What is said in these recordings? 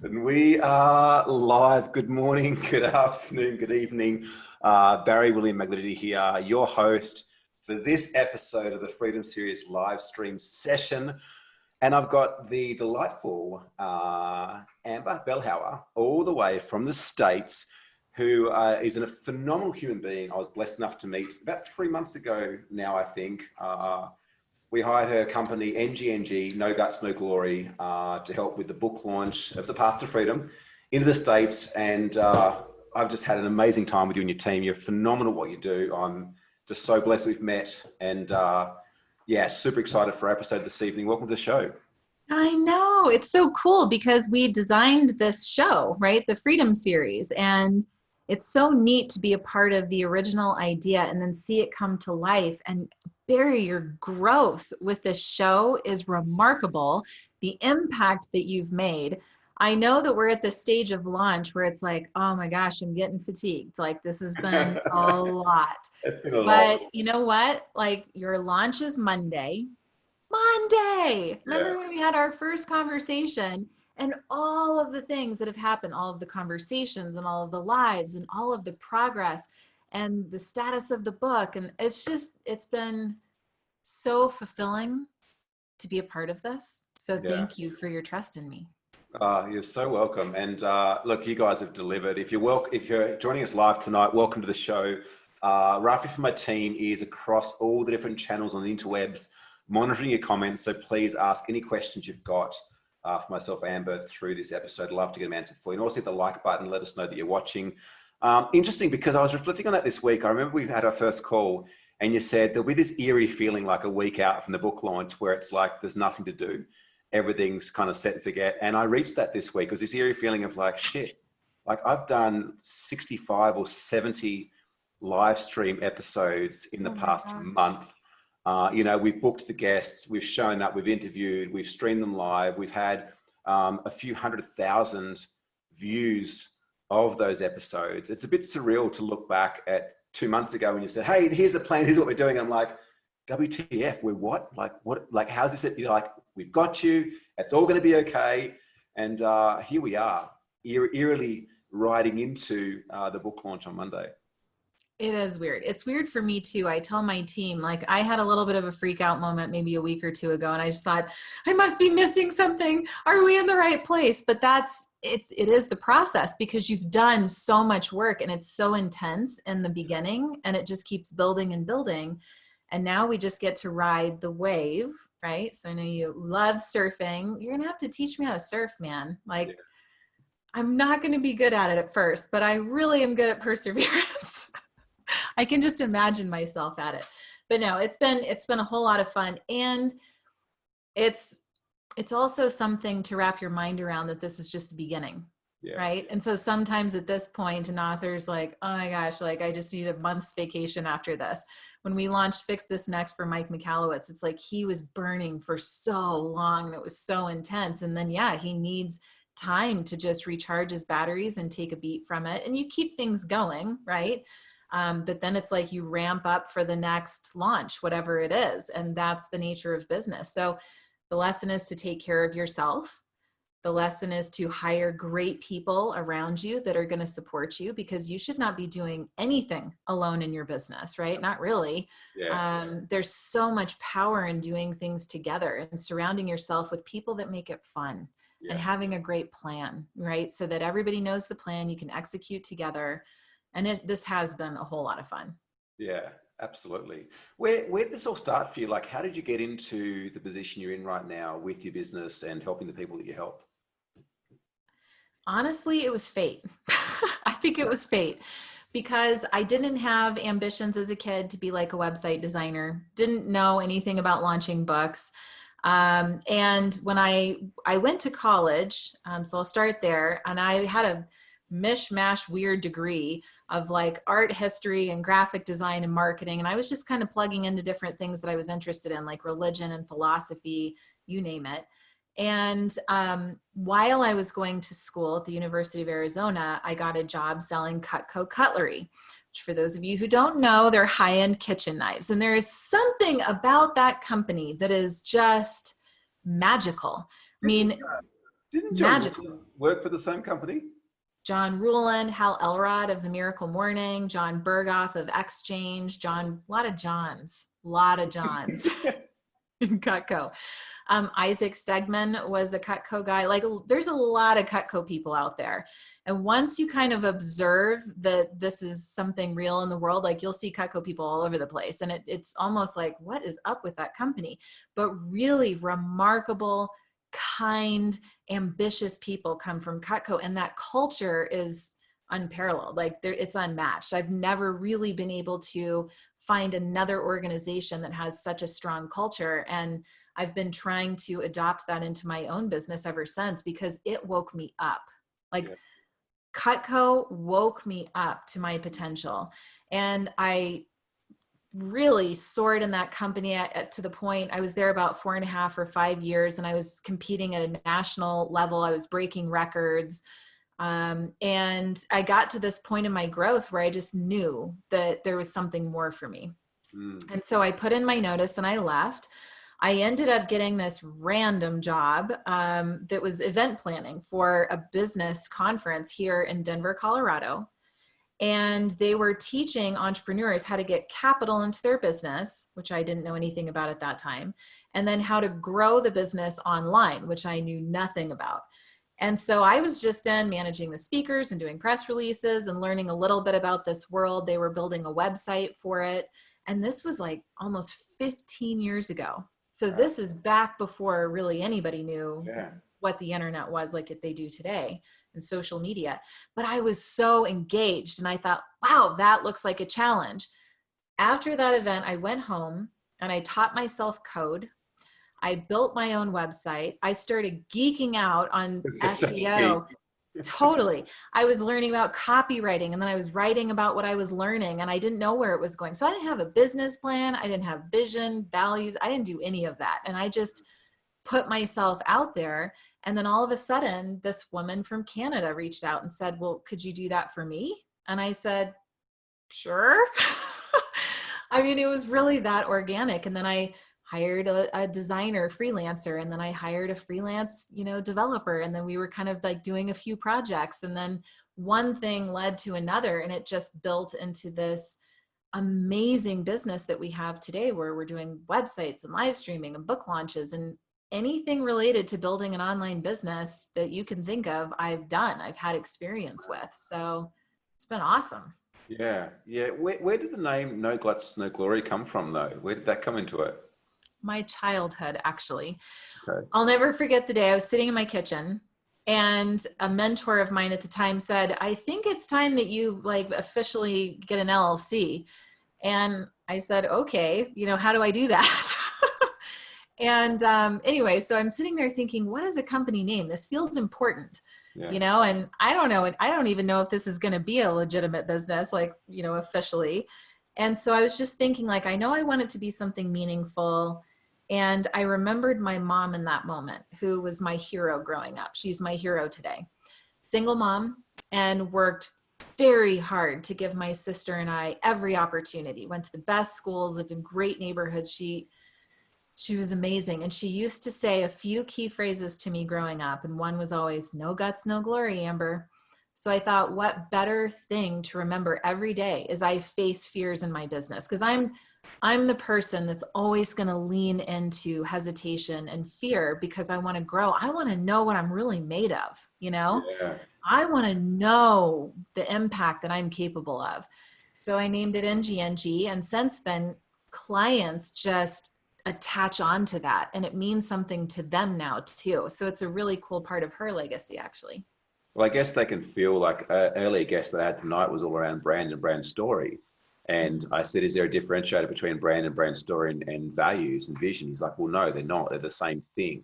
And we are live. Good morning, good afternoon, good evening. Barry William Maglidi here, your host for this episode of the Freedom Series live stream session. And I've got the delightful Amber Vilhauer, all the way from the States, who is a phenomenal human being. I was blessed enough to meet about 3 months ago now, I think. We hired her company, NGNG, No Guts, No Glory, to help with the book launch of The Path to Freedom into the States. And I've just had an amazing time with you and your team. You're phenomenal at what you do. I'm just so blessed we've met. And yeah, super excited for our episode this evening. Welcome to the show. I know. It's so cool because we designed this show, right? The Freedom Series. And it's so neat to be a part of the original idea and then see it come to life. And Barry, your growth with this show is remarkable. The impact that you've made. I know that we're at the stage of launch where it's like, oh my gosh, I'm getting fatigued. Like this has been a lot. It's been a lot. But you know what? Like your launch is Monday. Monday. Remember when we had our first conversation and all of the things that have happened, all of the conversations and all of the lives and all of the progress and the status of the book. And it's been so fulfilling to be a part of this. So thank you for your trust in me. You're so welcome. And look, you guys have delivered. If you're joining us live tonight, welcome to the show. Rafi from my team is across all the different channels on the interwebs, monitoring your comments. So please ask any questions you've got for myself, Amber, through this episode. I'd love to get them answered for you. And also hit the like button, let us know that you're watching. Interesting, because I was reflecting on that this week. I remember we had our first call and you said there'll be this eerie feeling like a week out from the book launch where it's like there's nothing to do. Everything's kind of set and forget. And I reached that this week. It was this eerie feeling of like, shit, like I've done 65 or 70 live stream episodes in the past month. We've booked the guests, we've shown up, we've interviewed, we've streamed them live. We've had a few 100,000 views of those episodes. It's a bit surreal to look back at 2 months ago when you said, hey, here's the plan, here's what we're doing. I'm like, WTF, we're what? Like, how's this? You're like, we've got you, it's all going to be okay. And here we are, eerily riding into the book launch on Monday. It is weird. It's weird for me too. I tell my team, like I had a little bit of a freak out moment maybe a week or two ago. And I just thought, I must be missing something. Are we in the right place? But it is the process because you've done so much work and it's so intense in the beginning and it just keeps building and building. And now we just get to ride the wave, right? So I know you love surfing. You're going to have to teach me how to surf, man. Like I'm not going to be good at it at first, but I really am good at perseverance. I can just imagine myself at it. But no, it's been a whole lot of fun. And it's also something to wrap your mind around that this is just the beginning. Yeah. Right. And so sometimes at this point, an author's like, oh my gosh, like I just need a month's vacation after this. When we launched Fix This Next for Mike Michalowicz, it's like he was burning for so long and it was so intense. And then, yeah, he needs time to just recharge his batteries and take a beat from it. And you keep things going, right? But then it's like you ramp up for the next launch, whatever it is. And that's the nature of business. So the lesson is to take care of yourself. The lesson is to hire great people around you that are going to support you because you should not be doing anything alone in your business, right? Not really. Yeah. There's so much power in doing things together and surrounding yourself with people that make it fun and having a great plan, right? So that everybody knows the plan, you can execute together. And this has been a whole lot of fun. Yeah, absolutely. Where did this all start for you? Like, how did you get into the position you're in right now with your business and helping the people that you help? Honestly, it was fate. I think it was fate because I didn't have ambitions as a kid to be like a website designer, didn't know anything about launching books. And when I went to college, so I'll start there, and I had a mishmash weird degree of like art history and graphic design and marketing. And I was just kind of plugging into different things that I was interested in, like religion and philosophy, you name it. And while I was going to school at the University of Arizona, I got a job selling Cutco cutlery, which for those of you who don't know, they're high-end kitchen knives. And there is something about that company that is just magical. I mean, Didn't John magical. Ruhlin work for the same company? John Ruhlin, Hal Elrod of The Miracle Morning, John Berghoff of Exchange, a lot of Johns in Cutco. Isaac Stegman was a Cutco guy. Like, there's a lot of Cutco people out there. And once you kind of observe that this is something real in the world, like you'll see Cutco people all over the place. And it's almost like, what is up with that company? But really remarkable, kind, ambitious people come from Cutco. And that culture is unparalleled. Like, it's unmatched. I've never really been able to find another organization that has such a strong culture. And I've been trying to adopt that into my own business ever since, because it woke me up. Like, yeah. Cutco woke me up to my potential. And I really soared in that company to the point I was there about 4.5 or 5 years, and I was competing at a national level. I was breaking records. And I got to this point in my growth where I just knew that there was something more for me. And so I put in my notice and I left. I ended up getting this random job that was event planning for a business conference here in Denver, Colorado. And they were teaching entrepreneurs how to get capital into their business, which I didn't know anything about at that time, and then how to grow the business online, which I knew nothing about. And so I was just managing the speakers and doing press releases and learning a little bit about this world. They were building a website for it. And this was like almost 15 years ago. So this is back before really anybody knew what the internet was like they do today, and social media. But I was so engaged and I thought, wow, that looks like a challenge. After that event, I went home and I taught myself code. I built my own website. I started geeking out on SEO. Totally. I was learning about copywriting, and then I was writing about what I was learning, and I didn't know where it was going. So I didn't have a business plan. I didn't have vision, values. I didn't do any of that. And I just put myself out there. And then all of a sudden, this woman from Canada reached out and said, well, could you do that for me? And I said, sure. I mean, it was really that organic. And then I hired a designer freelancer, and then I hired a freelance, developer. And then we were kind of like doing a few projects, and then one thing led to another, and it just built into this amazing business that we have today, where we're doing websites and live streaming and book launches and anything related to building an online business that you can think of, I've had experience with. So it's been awesome. Yeah. Where did the name No Guts, No Glory come from though? Where did that come into it? My childhood, actually. Okay. I'll never forget the day I was sitting in my kitchen, and a mentor of mine at the time said, I think it's time that you officially get an LLC. And I said, okay, how do I do that? And anyway, so I'm sitting there thinking, what is a company name? This feels important, and I don't know. I don't even know if this is going to be a legitimate business, officially. And so I was just thinking, I know I want it to be something meaningful. And I remembered my mom in that moment, who was my hero growing up. She's my hero today. Single mom, and worked very hard to give my sister and I every opportunity. Went to the best schools, lived in great neighborhoods. She was amazing. And she used to say a few key phrases to me growing up. And one was always, no guts, no glory, Amber. So I thought, what better thing to remember every day as I face fears in my business? Because I'm the person that's always going to lean into hesitation and fear, because I want to grow. I want to know what I'm really made of, Yeah. I want to know the impact that I'm capable of. So I named it NGNG. And since then, clients just attach on to that, and it means something to them now too. So it's a really cool part of her legacy, actually. Well, I guess they can feel like earlier guest that I had tonight was all around brand and brand story. And I said, is there a differentiator between brand and brand story and values and vision? He's like, well, no, they're not. They're the same thing.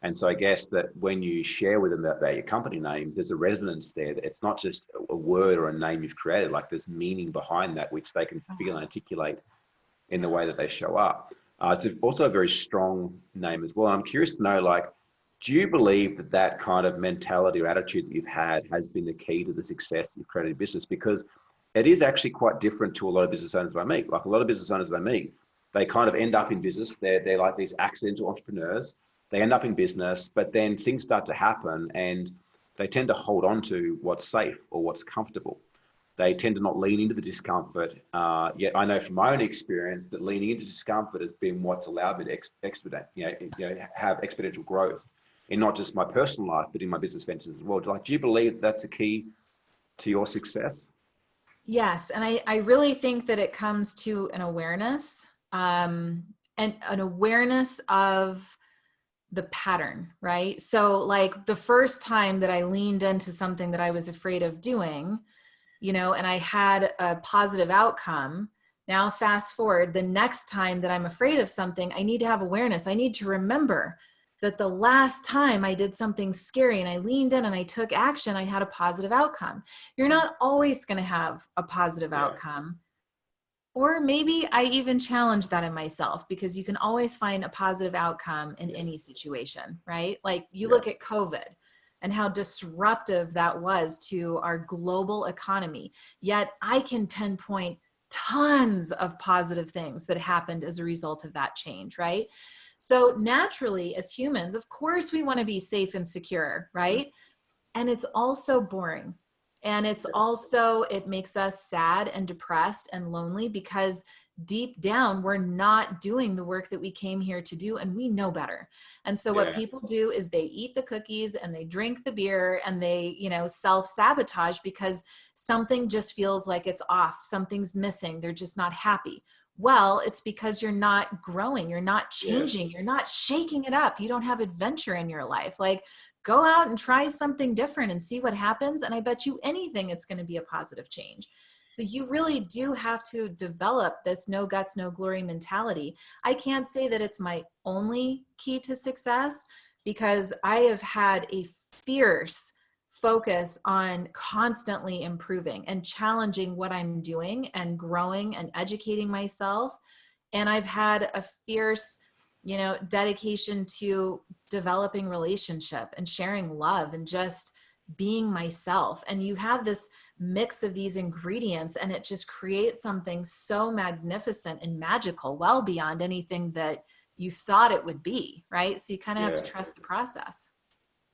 And so I guess that when you share with them about your company name, there's a resonance there. That it's not just a word or a name you've created. There's meaning behind that, which they can feel and articulate in the way that they show up. It's also a very strong name as well. I'm curious to know, do you believe that kind of mentality or attitude that you've had has been the key to the success you've created in business? Because it is actually quite different to a lot of business owners that I meet. A lot of business owners that I meet, they kind of end up in business. They're like these accidental entrepreneurs. they end up in business, but then things start to happen and they tend to hold on to what's safe or what's comfortable. They tend to not lean into the discomfort. Yet I know from my own experience that leaning into discomfort has been what's allowed me to have exponential growth in not just my personal life, but in my business ventures as well. Like, do you believe that's a key to your success? Yes. And I really think that it comes to an awareness, and an awareness of the pattern, right? So like the first time that I leaned into something that I was afraid of doing, and I had a positive outcome. Now, fast forward, the next time that I'm afraid of something, I need to have awareness. I need to remember that the last time I did something scary and I leaned in and I took action, I had a positive outcome. You're not always going to have a positive outcome. Or maybe I even challenge that in myself, because you can always find a positive outcome in any situation, right? Like you look at COVID and how disruptive that was to our global economy. Yet I can pinpoint tons of positive things that happened as a result of that change, right? So naturally, as humans, of course, we want to be safe and secure, right? And it's also boring. And it's also, it makes us sad and depressed and lonely, because deep down, we're not doing the work that we came here to do, and we know better. And so what people do is they eat the cookies and they drink the beer and they, self-sabotage because something just feels like it's off. Something's missing. They're just not happy. Well, it's because you're not growing. You're not changing. You're not shaking it up. You don't have adventure in your life. Like, go out and try something different and see what happens. And I bet you anything, it's going to be a positive change. So you really do have to develop this no guts, no glory mentality. I can't say that it's my only key to success, because I have had a fierce focus on constantly improving and challenging what I'm doing and growing and educating myself. And I've had a fierce, dedication to developing relationship and sharing love and just being myself. And you have this mix of these ingredients, and it just creates something so magnificent and magical, well beyond anything that you thought it would be, right? So you kind of have to trust the process.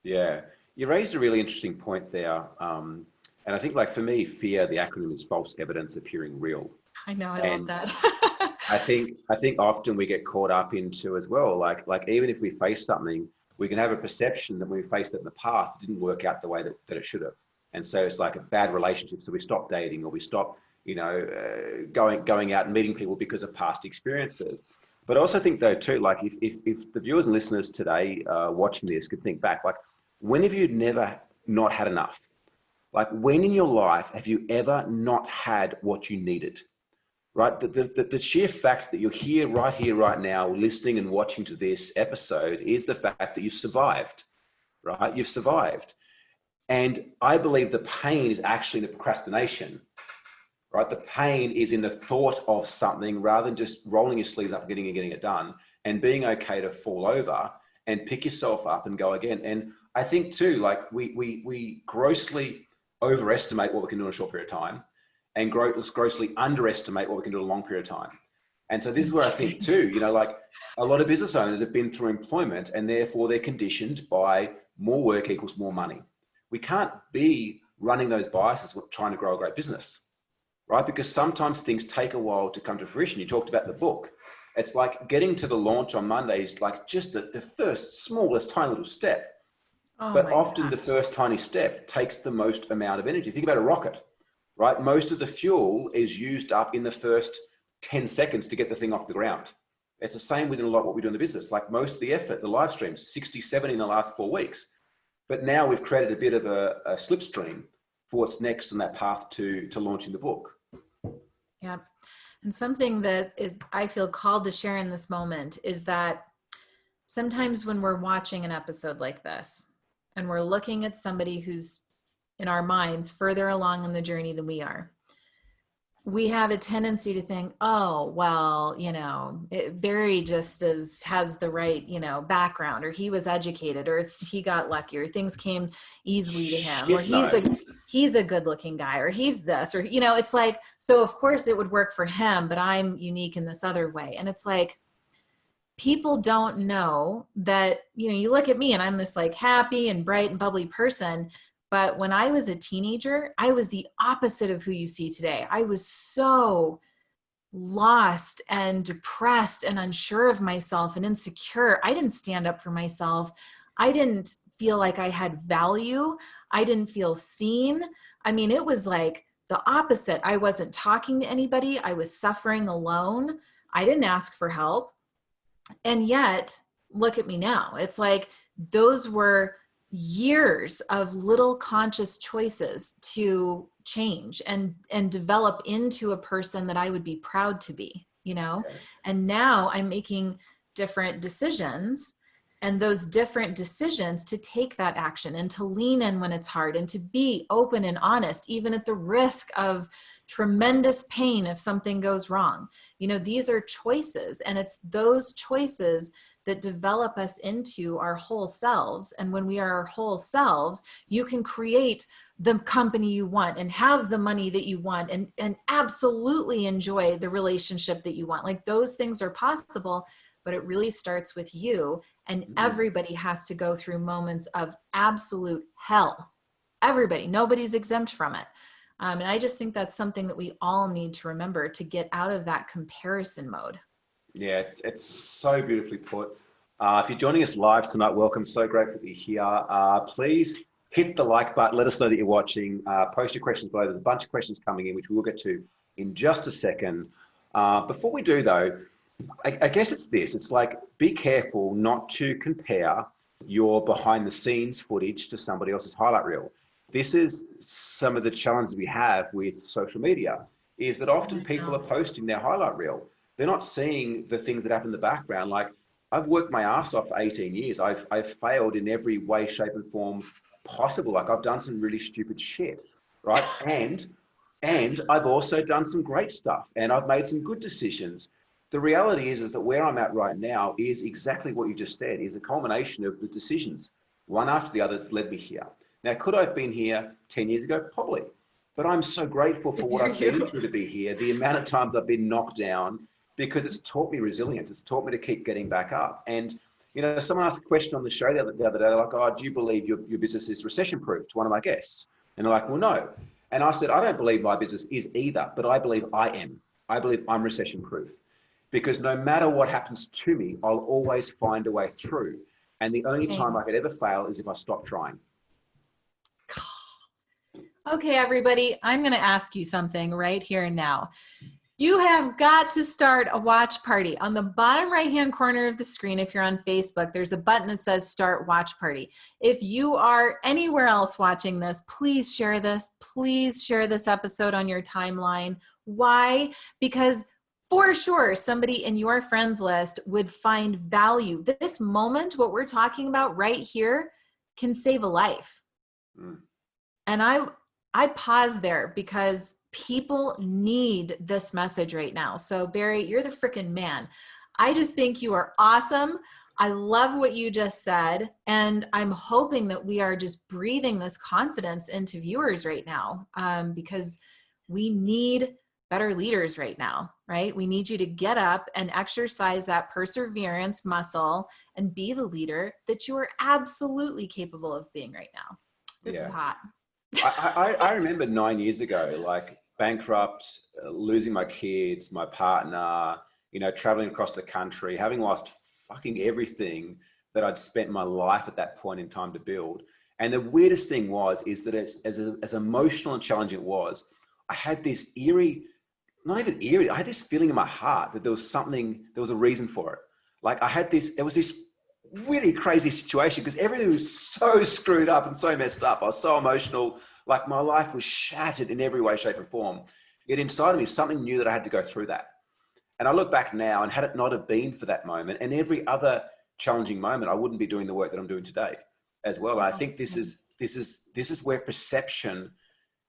Yeah. You raised a really interesting point there. And I think, like, for me, fear, the acronym is false evidence appearing real. I know, I love that. I think often we get caught up into as well, like even if we face something, we can have a perception that when we faced it in the past, it didn't work out the way that it should have. And so it's like a bad relationship. So we stop dating, or we stop, going out and meeting people because of past experiences. But I also think, though, too, like if the viewers and listeners today watching this could think back, like, when have you never not had enough? Like, when in your life have you ever not had what you needed? Right? The sheer fact that you're here, right now, listening and watching to this episode is the fact that you've survived, right? You've survived. And I believe the pain is actually in the procrastination, right? The pain is in the thought of something rather than just rolling your sleeves up and getting it done, and being okay to fall over and pick yourself up and go again. And I think too, like we grossly overestimate what we can do in a short period of time, and grossly underestimate what we can do in a long period of time. And so this is where I think too, like a lot of business owners have been through employment, and therefore they're conditioned by more work equals more money. We can't be running those biases with trying to grow a great business, right? Because sometimes things take a while to come to fruition. You talked about the book. It's like getting to the launch on Monday is like just the first smallest tiny little step. But often the first tiny step takes the most amount of energy. Think about a rocket, right? Most of the fuel is used up in the first 10 seconds to get the thing off the ground. It's the same within a lot what we do in the business. Like, most of the effort, the live streams, 60, 70 in the last 4 weeks. But now we've created a bit of a slipstream for what's next on that path to launching the book. Yeah. And something that I feel called to share in this moment is that sometimes when we're watching an episode like this and we're looking at somebody who's in our minds further along in the journey than we are, we have a tendency to think, oh, well, Barry just has the right, background, or he was educated, or he got lucky, or things came easily to him, or he's a good looking guy, or he's this, or, it's like, so of course it would work for him, but I'm unique in this other way. And it's like, people don't know that, you know, you look at me and I'm this like happy and bright and bubbly person. But when I was a teenager, I was the opposite of who you see today. I was so lost and depressed and unsure of myself and insecure. I didn't stand up for myself. I didn't feel like I had value. I didn't feel seen. I mean, it was like the opposite. I wasn't talking to anybody. I was suffering alone. I didn't ask for help. And yet, look at me now. It's like those were years of little conscious choices to change and develop into a person that I would be proud to be, you know? Okay. And now I'm making different decisions, and those different decisions to take that action and to lean in when it's hard and to be open and honest, even at the risk of tremendous pain if something goes wrong. You know, these are choices, and it's those choices that develop us into our whole selves. And when we are our whole selves, you can create the company you want and have the money that you want and absolutely enjoy the relationship that you want. Like, those things are possible, but it really starts with you. And everybody has to go through moments of absolute hell. Everybody, nobody's exempt from it. And I just think that's something that we all need to remember to get out of that comparison mode. Yeah, it's so beautifully put. If you're joining us live tonight, welcome. So grateful that you're here. Please hit the like button. Let us know that you're watching. Post your questions below. There's a bunch of questions coming in, which we will get to in just a second. Before we do, though, I guess it's this. It's like, be careful not to compare your behind the scenes footage to somebody else's highlight reel. This is some of the challenges we have with social media, is that often people are posting their highlight reel. They're not seeing the things that happen in the background. Like, I've worked my ass off for 18 years. I've failed in every way, shape, and form possible. Like, I've done some really stupid shit, right? And I've also done some great stuff, and I've made some good decisions. The reality is that where I'm at right now is exactly what you just said, is a culmination of the decisions, one after the other, that's led me here. Now, could I have been here 10 years ago? Probably. But I'm so grateful for what I've been through to be here, the amount of times I've been knocked down, because it's taught me resilience. It's taught me to keep getting back up. And, you know, someone asked a question on the show the other day, they're like, oh, do you believe your business is recession-proof, to one of my guests? And they're like, well, no. And I said, I don't believe my business is either, but I believe I am. I believe I'm recession-proof, because no matter what happens to me, I'll always find a way through. And the only time I could ever fail is if I stop trying. Okay, everybody, I'm going to ask you something right here and now. You have got to start a watch party. On the bottom right-hand corner of the screen, if you're on Facebook, there's a button that says Start Watch Party. If you are anywhere else watching this, please share this. Please share this episode on your timeline. Why? Because for sure, somebody in your friends list would find value. This moment, what we're talking about right here, can save a life. And I pause there because people need this message right now. So Barry, you're the freaking man. I just think you are awesome. I love what you just said. And I'm hoping that we are just breathing this confidence into viewers right now, because we need better leaders right now, right? We need you to get up and exercise that perseverance muscle and be the leader that you are absolutely capable of being right now. This is hot. I remember 9 years ago, like bankrupt, losing my kids, my partner, you know, traveling across the country, having lost fucking everything that I'd spent my life at that point in time to build. And the weirdest thing is that as emotional and challenging it was, I had this eerie, not even eerie, I had this feeling in my heart that there was a reason for it. Like it was this really crazy situation, because everything was so screwed up and so messed up. I was so emotional, like my life was shattered in every way, shape, and form. Yet inside of me, something knew that I had to go through that. And I look back now, and had it not have been for that moment and every other challenging moment, I wouldn't be doing the work that I'm doing today as well. And I think this is where perception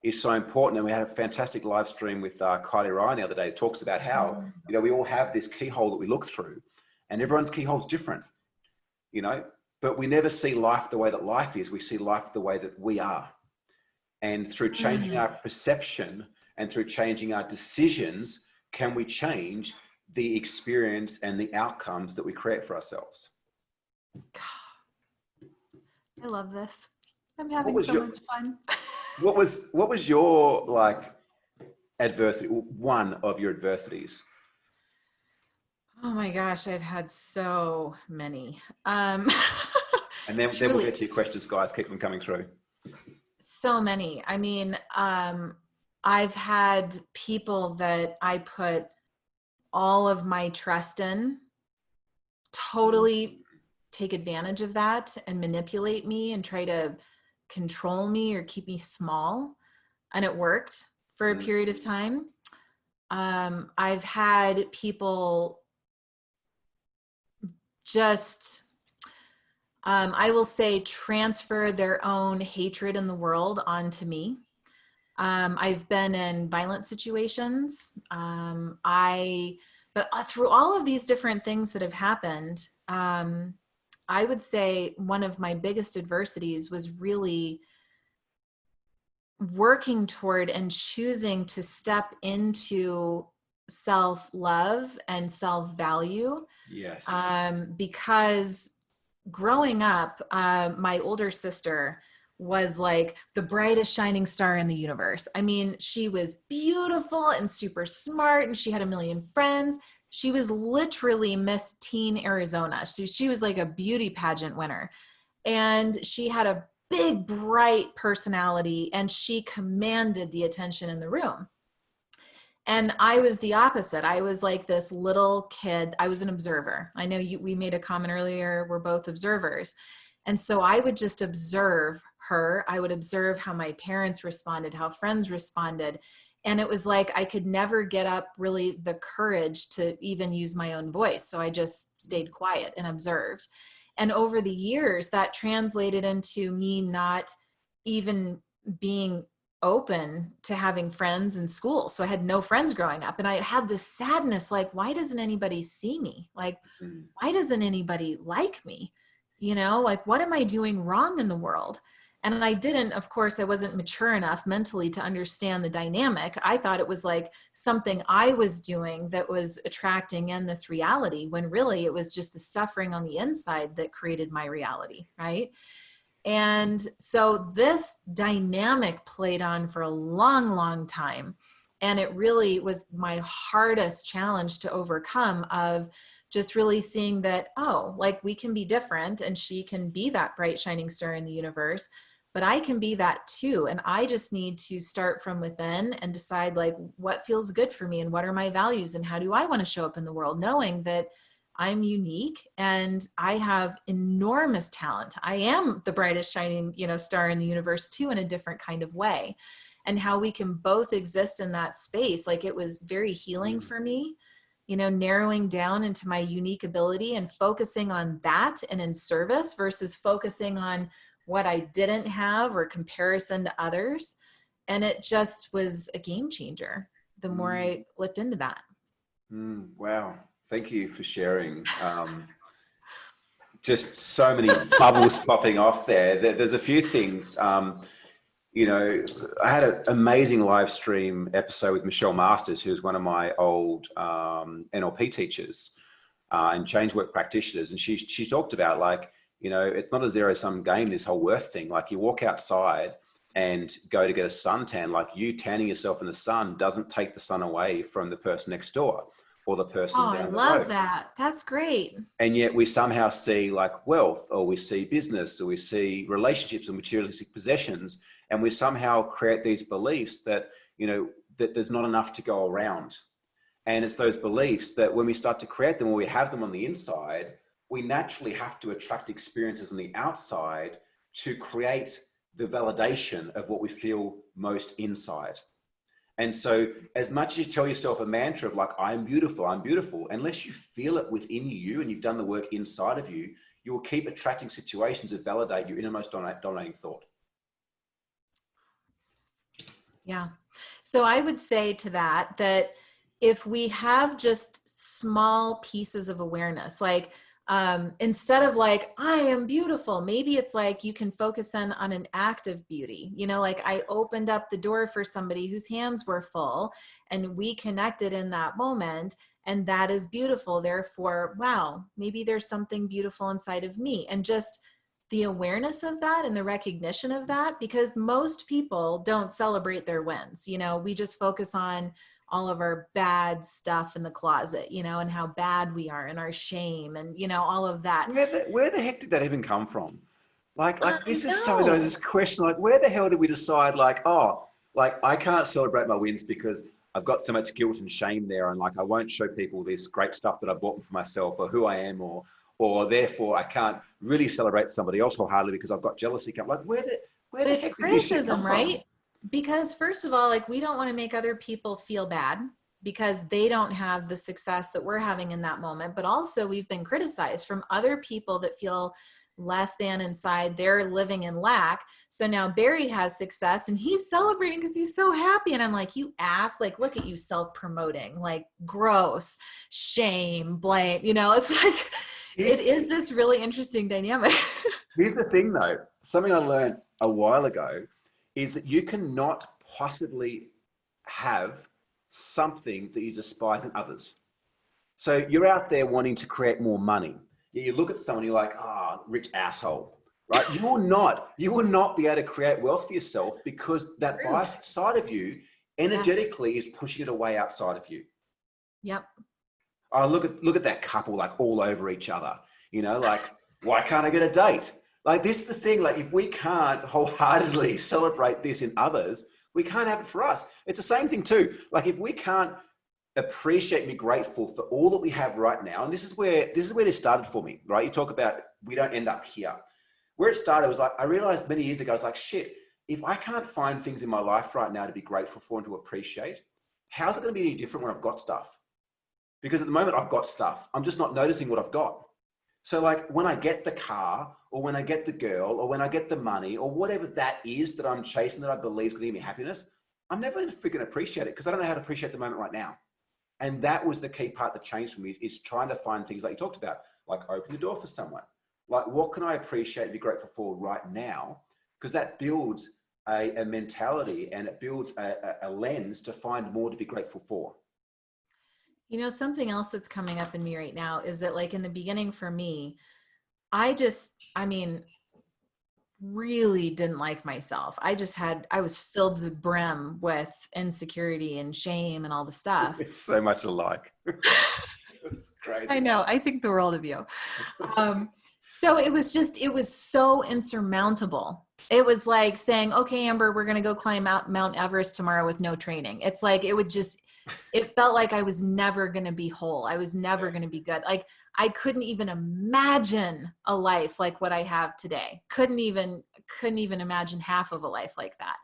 is so important. And we had a fantastic live stream with Kylie Ryan the other day. It talks about how, you know, we all have this keyhole that we look through, and everyone's keyhole is different. You know, but we never see life the way that life is. We see life the way that we are. And through changing our perception and through changing our decisions, can we change the experience and the outcomes that we create for ourselves. I love this. I'm having so much fun. What was your like adversity, one of your adversities? Oh my gosh, I've had so many. And then we'll get to your questions, guys. Keep them coming through. So many. I mean, I've had people that I put all of my trust in totally take advantage of that and manipulate me and try to control me or keep me small. And it worked for a period of time. I've had people just, I will say, transfer their own hatred in the world onto me. I've been in violent situations. But through all of these different things that have happened, I would say one of my biggest adversities was really working toward and choosing to step into self-love and self-value. Yes. Because growing up, my older sister was like the brightest shining star in the universe. I mean, she was beautiful and super smart, and she had a million friends. She was literally Miss Teen Arizona. She was like a beauty pageant winner. And she had a big, bright personality, and she commanded the attention in the room. And I was the opposite. I was like this little kid. I was an observer. I know we made a comment earlier, we're both observers. And so I would just observe her. I would observe how my parents responded, how friends responded. And it was like I could never get up really the courage to even use my own voice. So I just stayed quiet and observed. And over the years, that translated into me not even being open to having friends in school. So I had no friends growing up. And I had this sadness, like, why doesn't anybody see me? Like, why doesn't anybody like me? You know, like, what am I doing wrong in the world? And I didn't, of course, I wasn't mature enough mentally to understand the dynamic. I thought it was like something I was doing that was attracting in this reality, when really it was just the suffering on the inside that created my reality, right? And so this dynamic played on for a long, long time. And it really was my hardest challenge to overcome, of just really seeing that, oh, like, we can be different, and she can be that bright shining star in the universe, but I can be that too. And I just need to start from within and decide, like, what feels good for me and what are my values and how do I want to show up in the world, knowing that I'm unique and I have enormous talent. I am the brightest shining, star in the universe too, in a different kind of way. And how we can both exist in that space. Like, it was very healing for me, narrowing down into my unique ability and focusing on that and in service versus focusing on what I didn't have or comparison to others. And it just was a game changer the more I looked into that. Wow. Thank you for sharing. Just so many bubbles popping off there. There's a few things. I had an amazing live stream episode with Michelle Masters, who's one of my old NLP teachers and change work practitioners. And she talked about, like, it's not a zero-sum game, this whole worth thing. Like, you walk outside and go to get a suntan, like, you tanning yourself in the sun doesn't take the sun away from the person next door or the person down the road. I love that. That's great. And yet we somehow see, like, wealth, or we see business, or we see relationships or materialistic possessions, and we somehow create these beliefs that, that there's not enough to go around. And it's those beliefs that when we start to create them, or we have them on the inside, we naturally have to attract experiences on the outside to create the validation of what we feel most inside. And so as much as you tell yourself a mantra of, like, I'm beautiful, unless you feel it within you and you've done the work inside of you, you will keep attracting situations that validate your innermost dominating thought. Yeah. So I would say to that if we have just small pieces of awareness, like, instead of like, I am beautiful, maybe it's like you can focus on an act of beauty. Like, I opened up the door for somebody whose hands were full and we connected in that moment. And that is beautiful. Therefore, wow, maybe there's something beautiful inside of me. And just the awareness of that and the recognition of that, because most people don't celebrate their wins. You know, we just focus on all of our bad stuff in the closet, you know, and how bad we are and our shame and, you know, all of that. Where the heck did that even come from? Like this is something that I No. just question, like, where the hell did we decide, like, oh, like I can't celebrate my wins because I've got so much guilt and shame there, and like I won't show people this great stuff that I bought for myself or who I am, or therefore I can't really celebrate somebody else wholeheartedly because I've got jealousy. Like, where But the it's heck did this shit come criticism, from? right? Because first of all, like we don't want to make other people feel bad because they don't have the success that we're having in that moment. But also we've been criticized from other people that feel less than inside. They're living in lack. So now Barry has success and he's celebrating because he's so happy. And I'm like, you ass, like, look at you self-promoting, like gross, shame, blame, you know, it's like, it is this really interesting dynamic. Here's the thing though, something I learned a while ago is that you cannot possibly have something that you despise in others. So you're out there wanting to create more money. You look at someone, you're like, ah, oh, rich asshole, right? You will not be able to create wealth for yourself because that bias side of you energetically is pushing it away outside of you. Yep. Oh, look at that couple, like all over each other, you know, like, why can't I get a date? Like, this is the thing, like, if we can't wholeheartedly celebrate this in others, we can't have it for us. It's the same thing too. Like, if we can't appreciate and be grateful for all that we have right now, and this is where this started for me, right? You talk about we don't end up here. Where it started was like, I realized many years ago, I was like, shit, if I can't find things in my life right now to be grateful for and to appreciate, how's it going to be any different when I've got stuff? Because at the moment I've got stuff. I'm just not noticing what I've got. So like when I get the car or when I get the girl or when I get the money or whatever that is that I'm chasing that I believe is going to give me happiness, I'm never going to freaking appreciate it because I don't know how to appreciate the moment right now. And that was the key part that changed for me is trying to find things like you talked about, like open the door for someone. Like what can I appreciate and be grateful for right now? Because that builds a mentality and it builds a lens to find more to be grateful for. You know, something else that's coming up in me right now is that like in the beginning for me, I mean, really didn't like myself. I was filled to the brim with insecurity and shame and all the stuff. It's so much alike. It's crazy. I know. I think the world of you. So it was so insurmountable. It was like saying, okay, Amber, we're going to go climb Mount Everest tomorrow with no training. It's like, it felt like I was never going to be whole. I was never going to be good. Like I couldn't even imagine a life like what I have today. Couldn't even imagine half of a life like that.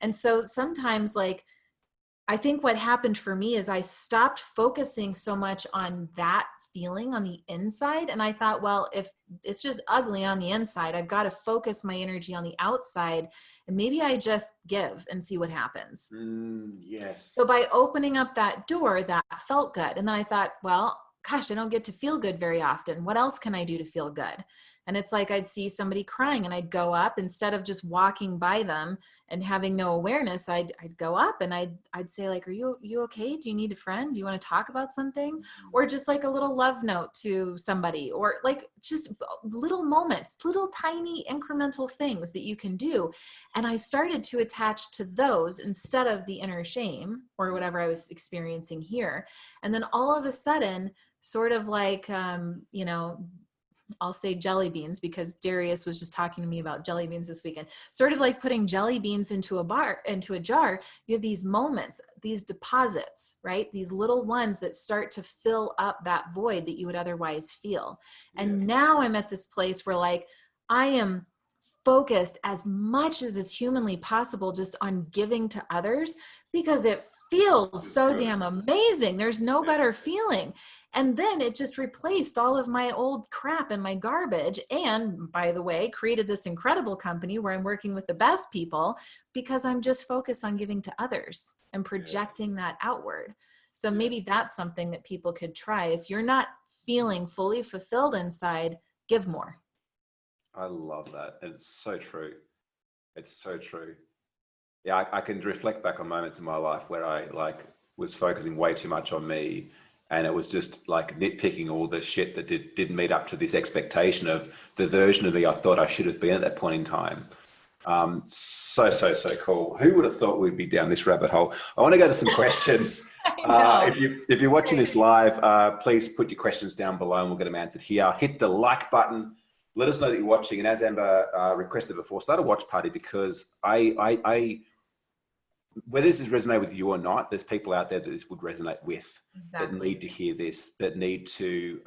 And so sometimes like, I think what happened for me is I stopped focusing so much on that feeling on the inside. And I thought, well, if it's just ugly on the inside, I've got to focus my energy on the outside and maybe I just give and see what happens. Yes. So by opening up that door, that felt good. And then I thought, well, gosh, I don't get to feel good very often. What else can I do to feel good? And it's like I'd see somebody crying and I'd go up instead of just walking by them and having no awareness. I'd go up and I'd say like, are you okay? Do you need a friend? Do you want to talk about something? Or just like a little love note to somebody, or like just little moments, little tiny incremental things that you can do. And I started to attach to those instead of the inner shame or whatever I was experiencing here. And then all of a sudden, sort of like, you know, I'll say jelly beans because Darius was just talking to me about jelly beans this weekend, sort of like putting jelly beans into a jar. You have these moments, these deposits, right? These little ones that start to fill up that void that you would otherwise feel. And now I'm at this place where like, I am focused as much as is humanly possible just on giving to others because it feels so damn amazing. There's no better feeling. And then it just replaced all of my old crap and my garbage. And by the way, created this incredible company where I'm working with the best people because I'm just focused on giving to others and projecting that outward. So maybe that's something that people could try. If you're not feeling fully fulfilled inside, give more. I love that. And it's so true. It's so true. Yeah, I can reflect back on moments in my life where I like was focusing way too much on me And it was just like nitpicking all the shit that didn't meet up to this expectation of the version of me I thought I should have been at that point in time. So cool. Who would have thought we'd be down this rabbit hole? I want to go to some questions. If you're watching this live, please put your questions down below and we'll get them answered here. Hit the like button. Let us know that you're watching. And as Amber requested before, start a watch party, because whether this has resonated with you or not, there's people out there that this would resonate with, that need to hear this, that need to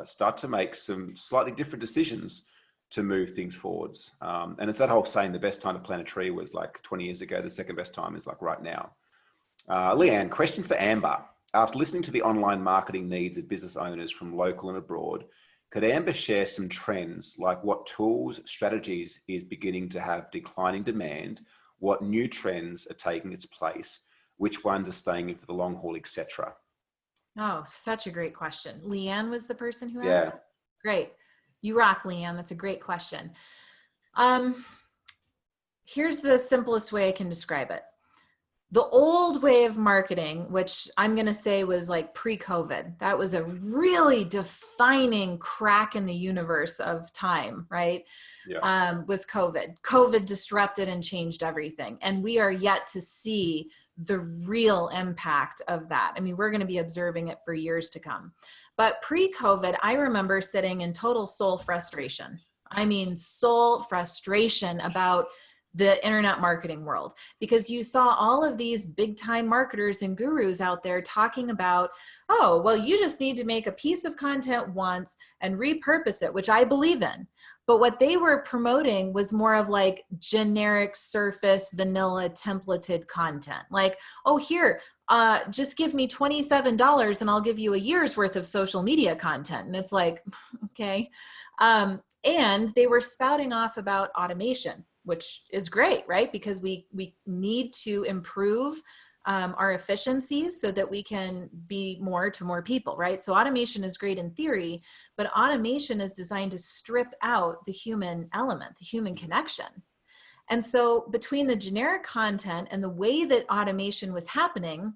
start to make some slightly different decisions to move things forwards. And it's that whole saying, the best time to plant a tree was like 20 years ago. The second best time is like right now. Leanne, question for Amber. After listening to the online marketing needs of business owners from local and abroad, could Amber share some trends, like what tools, strategies is beginning to have declining demand? What new trends are taking its place? Which ones are staying in for the long haul, etc.? Oh, such a great question. Leanne was the person who asked. Great. You rock, Leanne. That's a great question. Here's the simplest way I can describe it. The old way of marketing, which I'm going to say was like pre-COVID, that was a really defining crack in the universe of time, right? Yeah. Was COVID. COVID disrupted and changed everything. And we are yet to see the real impact of that. I mean, we're going to be observing it for years to come. But pre-COVID, I remember sitting in total soul frustration. I mean, soul frustration about the internet marketing world, because you saw all of these big time marketers and gurus out there talking about, oh, well, you just need to make a piece of content once and repurpose it, which I believe in. But what they were promoting was more of like generic surface vanilla templated content. Like, oh, here, just give me $27 and I'll give you a year's worth of social media content. And it's like, okay. And they were spouting off about automation, which is great, right? Because we need to improve our efficiencies so that we can be more to more people, right? So automation is great in theory, but automation is designed to strip out the human element, the human connection. And so between the generic content and the way that automation was happening,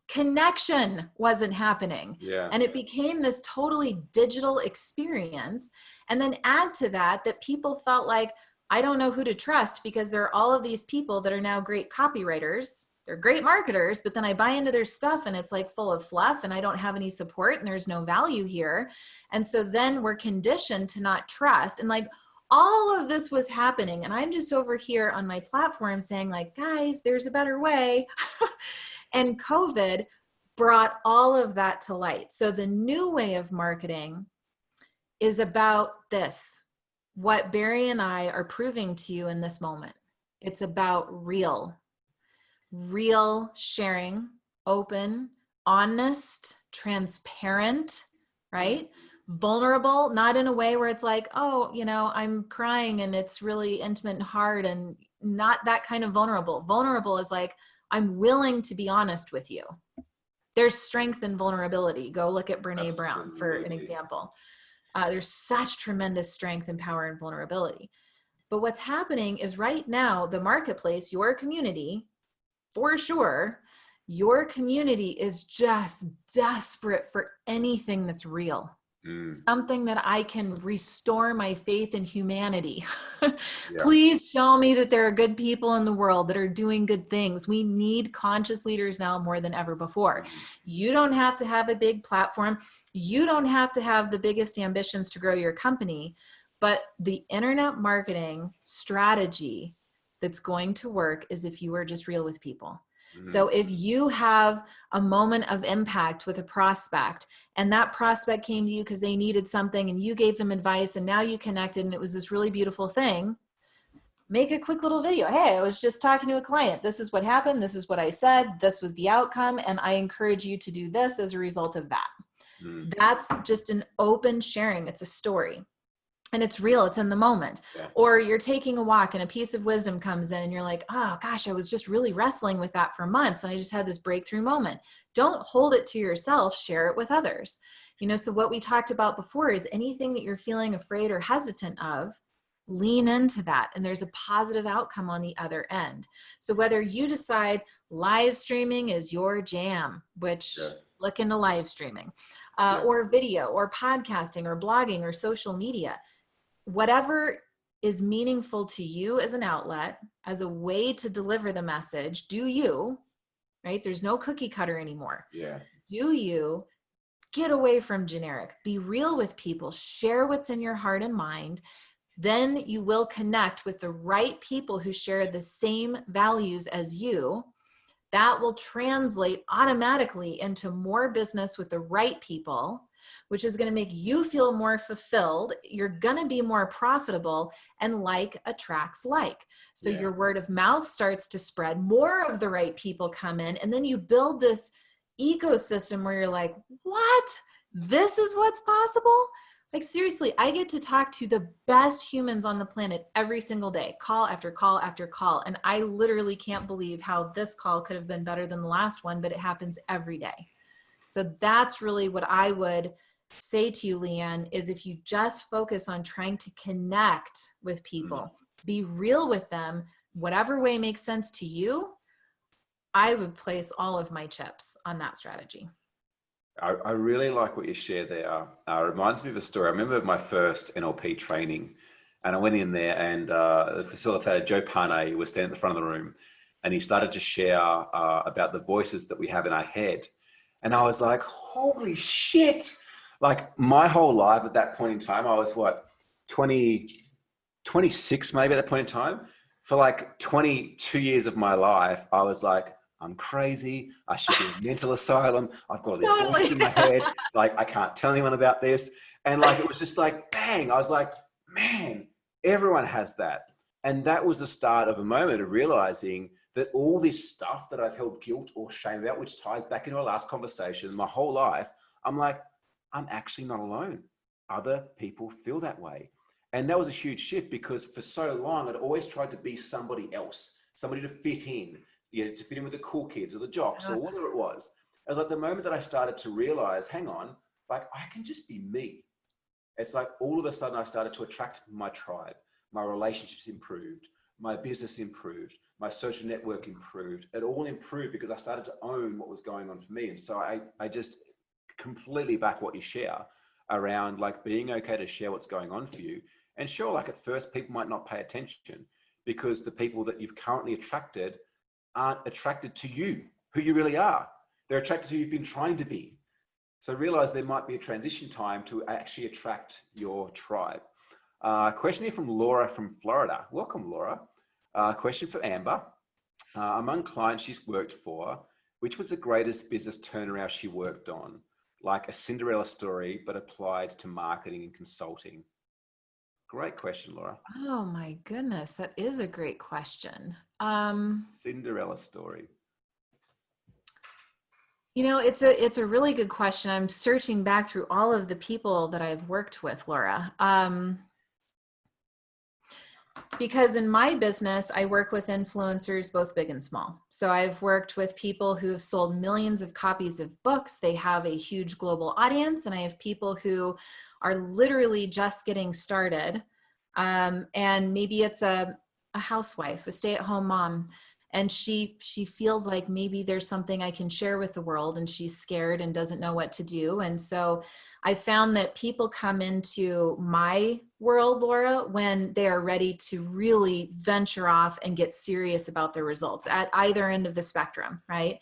connection wasn't happening. Yeah. And it became this totally digital experience. And then add to that people felt like, I don't know who to trust, because there are all of these people that are now great copywriters. They're great marketers, but then I buy into their stuff and it's like full of fluff and I don't have any support and there's no value here. And so then we're conditioned to not trust. And like all of this was happening. And I'm just over here on my platform saying like, guys, there's a better way. And COVID brought all of that to light. So the new way of marketing is about this. What Barry and I are proving to you in this moment. It's about real sharing, open, honest, transparent, right? Vulnerable, not in a way where it's like, oh, I'm crying and it's really intimate and hard, and not that kind of vulnerable. Vulnerable is like, I'm willing to be honest with you. There's strength in vulnerability. Go look at Brene Brown for an example. There's such tremendous strength and power in vulnerability. But what's happening is right now, the marketplace, your community, for sure, your community is just desperate for anything that's real. Something that I can restore my faith in humanity. Please show me that there are good people in the world that are doing good things. We need conscious leaders now more than ever before. You don't have to have a big platform. You don't have to have the biggest ambitions to grow your company, but the internet marketing strategy that's going to work is if you are just real with people. So if you have a moment of impact with a prospect and that prospect came to you because they needed something and you gave them advice and now you connected and it was this really beautiful thing, make a quick little video. Hey, I was just talking to a client. This is what happened. This is what I said. This was the outcome. And I encourage you to do this as a result of that. That's just an open sharing. It's a story. And it's real, it's in the moment. Or you're taking a walk and a piece of wisdom comes in and you're like, oh gosh, I was just really wrestling with that for months and I just had this breakthrough moment. Don't hold it to yourself, share it with others. So what we talked about before is anything that you're feeling afraid or hesitant of, lean into that and there's a positive outcome on the other end. So whether you decide live streaming is your jam, which look into live streaming, or video or podcasting or blogging or social media. Whatever is meaningful to you as an outlet, as a way to deliver the message, do you, right? There's no cookie cutter anymore. Yeah. Do you get away from generic, be real with people, share what's in your heart and mind. Then you will connect with the right people who share the same values as you. That will translate automatically into more business with the right people, which is going to make you feel more fulfilled. You're going to be more profitable, and like attracts like. So your word of mouth starts to spread, more of the right people come in, and then you build this ecosystem where you're like, what? This is what's possible? Like, seriously, I get to talk to the best humans on the planet every single day, call after call after call. And I literally can't believe how this call could have been better than the last one, but it happens every day. So that's really what I would say to you, Leanne, is if you just focus on trying to connect with people, be real with them, whatever way makes sense to you, I would place all of my chips on that strategy. I really like what you shared there. It reminds me of a story. I remember my first NLP training, and I went in there, and the facilitator, Joe Pane, was standing at the front of the room, and he started to share about the voices that we have in our head. And I was like, holy shit. Like, my whole life at that point in time, I was 26 maybe at that point in time. For like 22 years of my life, I was like, I'm crazy. I should be in a mental asylum. I've got this voice in my head. Like, I can't tell anyone about this. And like, it was just like, bang. I was like, man, everyone has that. And that was the start of a moment of realizing that all this stuff that I've held guilt or shame about, which ties back into our last conversation, my whole life, I'm like, I'm actually not alone. Other people feel that way. And that was a huge shift, because for so long, I'd always tried to be somebody else, somebody to fit in. To fit in with the cool kids or the jocks or whatever it was. It was like the moment that I started to realize, hang on, like, I can just be me. It's like all of a sudden I started to attract my tribe. My relationships improved. My business improved. My social network improved. It all improved because I started to own what was going on for me. And so I just completely back what you share around like being okay to share what's going on for you. And sure, like at first people might not pay attention because the people that you've currently attracted aren't attracted to you, who you really are. They're attracted to who you've been trying to be. So realize there might be a transition time to actually attract your tribe. Question here from Laura from Florida. Welcome, Laura. Question for Amber. Among clients she's worked for, which was the greatest business turnaround she worked on? Like a Cinderella story, but applied to marketing and consulting. Great question, Laura. Oh my goodness, that is a great question. Cinderella story. You know, it's a really good question. I'm searching back through all of the people that I've worked with, Laura. Because in my business, I work with influencers, both big and small. So I've worked with people who've sold millions of copies of books. They have a huge global audience. And I have people who are literally just getting started. And maybe it's a housewife, a stay-at-home mom. And she feels like maybe there's something I can share with the world, and she's scared and doesn't know what to do. And so I found that people come into my world, Laura, when they are ready to really venture off and get serious about their results at either end of the spectrum, right?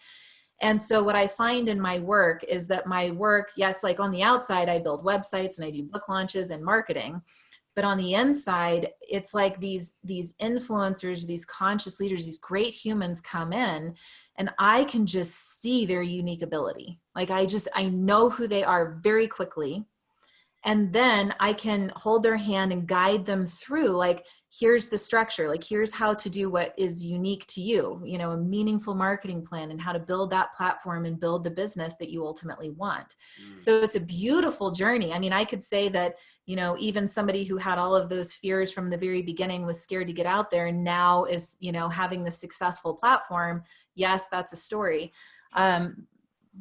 And so what I find in my work is that my work, yes, like on the outside, I build websites and I do book launches and marketing. But on the inside, it's like these influencers, these conscious leaders, these great humans come in, and I can just see their unique ability. Like I know who they are very quickly. And then I can hold their hand and guide them through, like, here's the structure, like, here's how to do what is unique to you, you know, a meaningful marketing plan and how to build that platform and build the business that you ultimately want. So it's a beautiful journey. I mean, I could say that, you know, even somebody who had all of those fears from the very beginning was scared to get out there and now is, you know, having the successful platform. Yes, that's a story.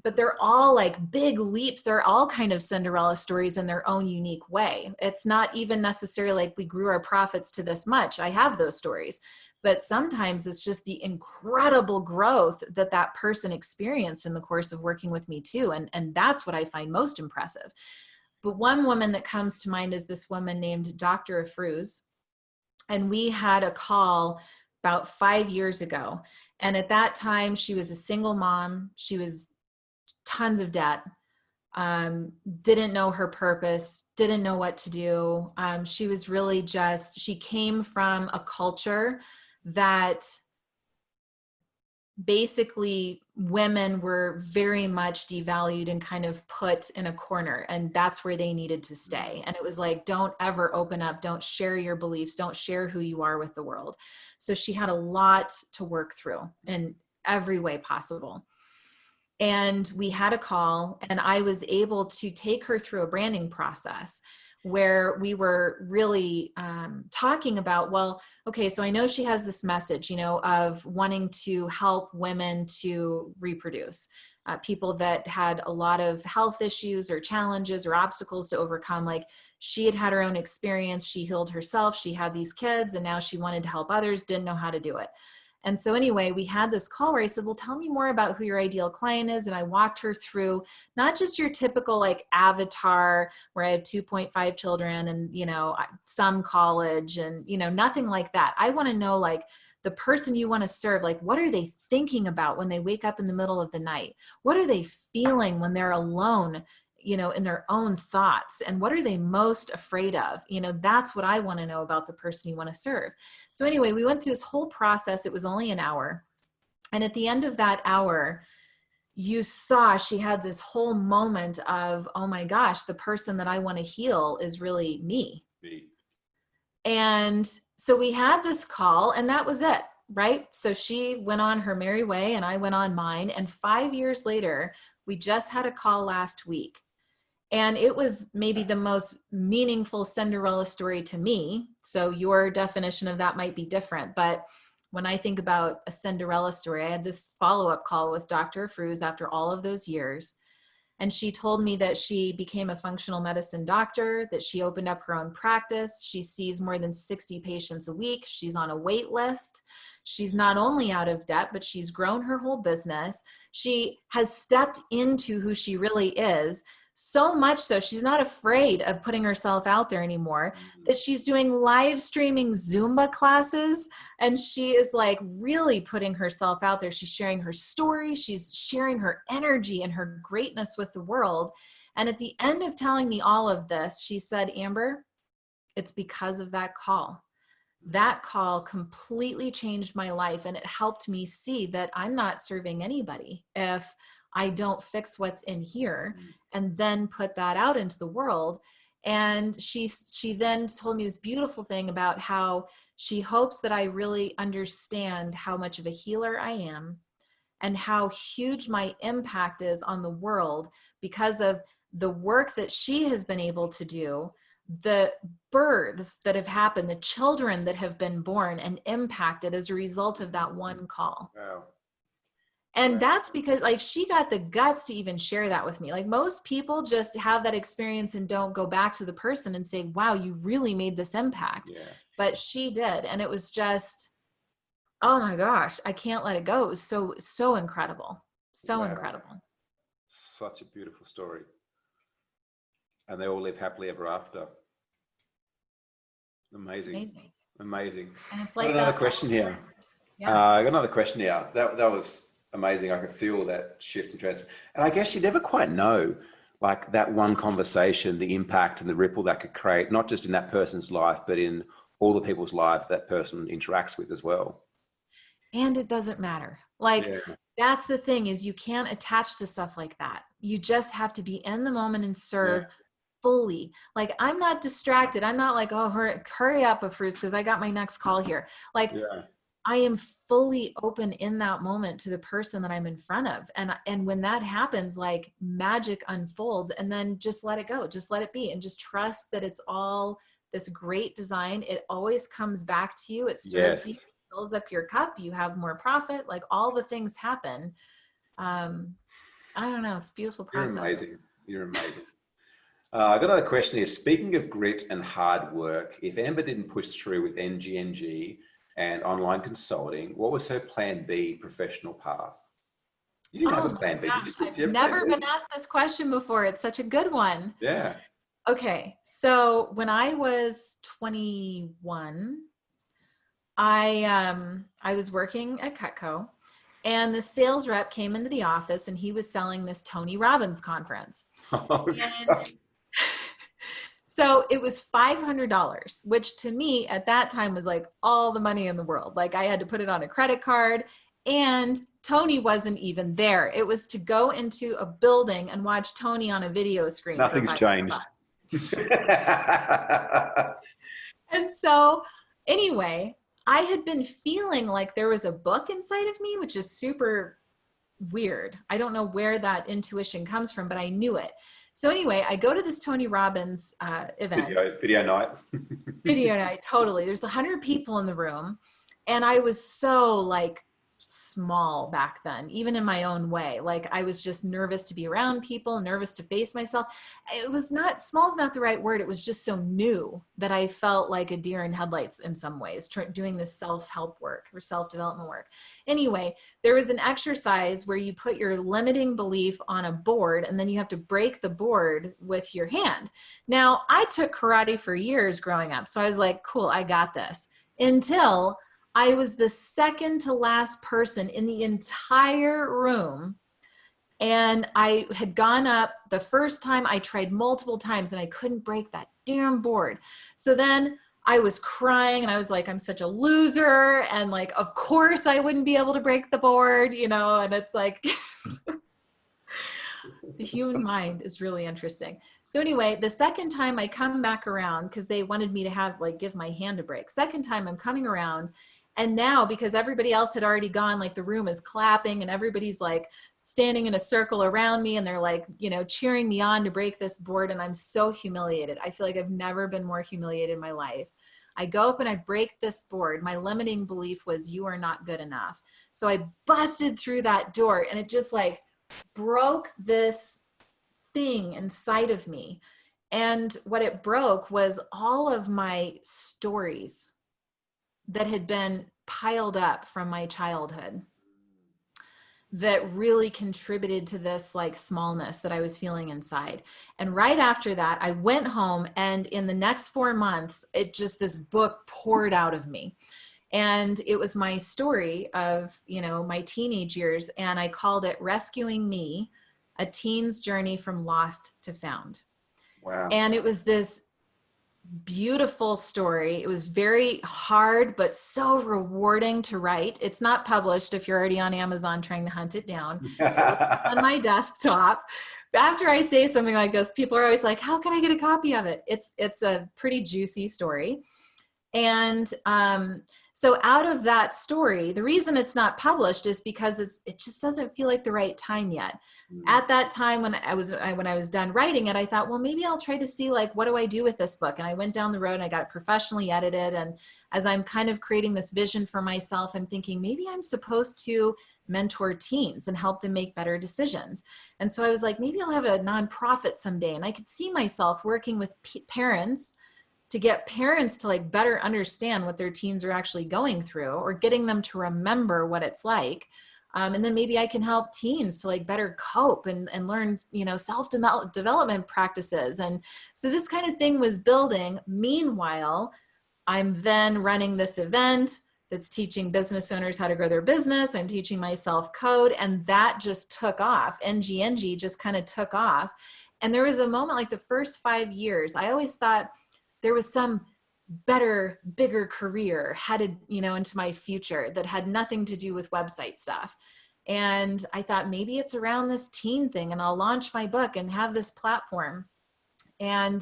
But they're all like big leaps. They're all kind of Cinderella stories in their own unique way. It's not even necessarily like we grew our profits to this much. I have those stories, but sometimes it's just the incredible growth that that person experienced in the course of working with me too. And that's what I find most impressive. But one woman that comes to mind is this woman named Dr. Afruz. And we had a call about 5 years ago. And at that time, she was a single mom. She was tons of debt, didn't know her purpose, didn't know what to do. She was really just, she came from a culture that basically women were very much devalued and kind of put in a corner, and that's where they needed to stay. And it was like, don't ever open up, don't share your beliefs, don't share who you are with the world. So she had a lot to work through in every way possible. And we had a call, and I was able to take her through a branding process where we were really talking about, well, okay, so I know she has this message, you know, of wanting to help women to reproduce, people that had a lot of health issues or challenges or obstacles to overcome. Like, she had had her own experience, she healed herself, she had these kids, and now she wanted to help others, didn't know how to do it. And so anyway, we had this call where I said, well, tell me more about who your ideal client is. And I walked her through not just your typical like avatar where I have 2.5 children and, you know, some college and, you know, nothing like that. I want to know, like, the person you want to serve, like, what are they thinking about when they wake up in the middle of the night? What are they feeling when they're alone, you know, in their own thoughts? And what are they most afraid of? You know, that's what I want to know about the person you want to serve. So anyway, we went through this whole process. It was only an hour. And at the end of that hour, you saw she had this whole moment of, oh my gosh, the person that I want to heal is really me. And so we had this call, and that was it, right? So she went on her merry way and I went on mine. And 5 years later, we just had a call last week. And it was maybe the most meaningful Cinderella story to me. So your definition of that might be different. But when I think about a Cinderella story, I had this follow-up call with Dr. Fruz after all of those years. And she told me that she became a functional medicine doctor, that she opened up her own practice. She sees more than 60 patients a week. She's on a wait list. She's not only out of debt, but she's grown her whole business. She has stepped into who she really is. So much so, she's not afraid of putting herself out there anymore, that she's doing live streaming Zumba classes. And she is like really putting herself out there. She's sharing her story. She's sharing her energy and her greatness with the world. And at the end of telling me all of this, she said, Amber, it's because of that call. That call completely changed my life. And it helped me see that I'm not serving anybody if I don't fix what's in here and then put that out into the world. And she then told me this beautiful thing about how she hopes that I really understand how much of a healer I am and how huge my impact is on the world because of the work that she has been able to do, the births that have happened, the children that have been born and impacted as a result of that one call. Wow. And that's because, like, she got the guts to even share that with me. Like, most people just have that experience and don't go back to the person and say, wow, you really made this impact. Yeah. But she did. And it was just, oh my gosh, I can't let it go. It was so incredible. So incredible. Such a beautiful story. And they all live happily ever after. Amazing. It's amazing. Amazing. And it's like another question here. Yeah. I got another question here. That was amazing. I could feel that shift and transfer. And I guess you never quite know, like, that one conversation, the impact and the ripple that could create, not just in that person's life, but in all the people's lives that person interacts with as well. And it doesn't matter. Like, that's the thing, is you can't attach to stuff like that. You just have to be in the moment and serve fully. Like, I'm not distracted. I'm not like, oh, hurry up, Afruz, because I got my next call here. Like, I am fully open in that moment to the person that I'm in front of. And when that happens, like, magic unfolds, and then just let it go, just let it be, and just trust that it's all this great design. It always comes back to you. It serves you, fills up your cup. You have more profit. Like, all the things happen. I don't know. It's a beautiful process. You're amazing. You're amazing. I got another question here. Speaking of grit and hard work, if Amber didn't push through with NGNG and online consulting. What was her plan B professional path? You didn't have Oh a my plan B. gosh, Did you I've have a plan never B? been asked this question before. It's such a good one. Yeah. Okay, so when I was 21, I was working at Cutco, and the sales rep came into the office, and he was selling this Tony Robbins conference. Oh, And so it was $500, which to me at that time was like all the money in the world. Like I had to put it on a credit card, and Tony wasn't even there. It was to go into a building and watch Tony on a video screen. Nothing's changed. And so anyway, I had been feeling like there was a book inside of me, which is super weird. I don't know where that intuition comes from, but I knew it. So anyway, I go to this Tony Robbins event. Video night. Video night, totally. There's 100 people in the room. And I was so like small back then, even in my own way. Like I was just nervous to be around people, nervous to face myself. It was not, small is not the right word. It was just so new that I felt like a deer in headlights in some ways, doing this self-help work or self-development work. Anyway, there was an exercise where you put your limiting belief on a board and then you have to break the board with your hand. Now, I took karate for years growing up. So I was like, cool, I got this. Until I was the second to last person in the entire room. And I had gone up the first time. I tried multiple times and I couldn't break that damn board. So then I was crying and I was like, I'm such a loser. And like, of course I wouldn't be able to break the board, you know, and it's like, the human mind is really interesting. So anyway, the second time I come back around, because they wanted me to have like, give my hand a break. Second time I'm coming around. And now, because everybody else had already gone, like the room is clapping and everybody's like standing in a circle around me and they're like, you know, cheering me on to break this board. And I'm so humiliated. I feel like I've never been more humiliated in my life. I go up and I break this board. My limiting belief was you are not good enough. So I busted through that door and it just like broke this thing inside of me. And what it broke was all of my stories that had been piled up from my childhood that really contributed to this like smallness that I was feeling inside. And right after that, I went home, and in the next 4 months, it just, this book poured out of me. And it was my story of, you know, my teenage years. And I called it Rescuing Me, A Teen's Journey from Lost to Found. Wow. And it was this beautiful story. It was very hard, but so rewarding to write. It's not published if you're already on Amazon trying to hunt it down. On my desktop. After I say something like this, people are always like, how can I get a copy of it? It's a pretty juicy story. And so out of that story, the reason it's not published is because it just doesn't feel like the right time yet. At that time when I was done writing it, I thought, well, maybe I'll try to see like, what do I do with this book? And I went down the road and I got it professionally edited. And as I'm kind of creating this vision for myself, I'm thinking maybe I'm supposed to mentor teens and help them make better decisions. And so I was like, maybe I'll have a nonprofit someday. And I could see myself working with parents to get parents to like better understand what their teens are actually going through, or getting them to remember what it's like. And then maybe I can help teens to like better cope and learn, you know, self-development practices. And so this kind of thing was building. Meanwhile, I'm then running this event that's teaching business owners how to grow their business. I'm teaching myself code, and that just took off. NGNG just kind of took off. And there was a moment, like the first 5 years, I always thought there was some better, bigger career headed, you know, into my future that had nothing to do with website stuff. And I thought maybe it's around this teen thing, and I'll launch my book and have this platform. And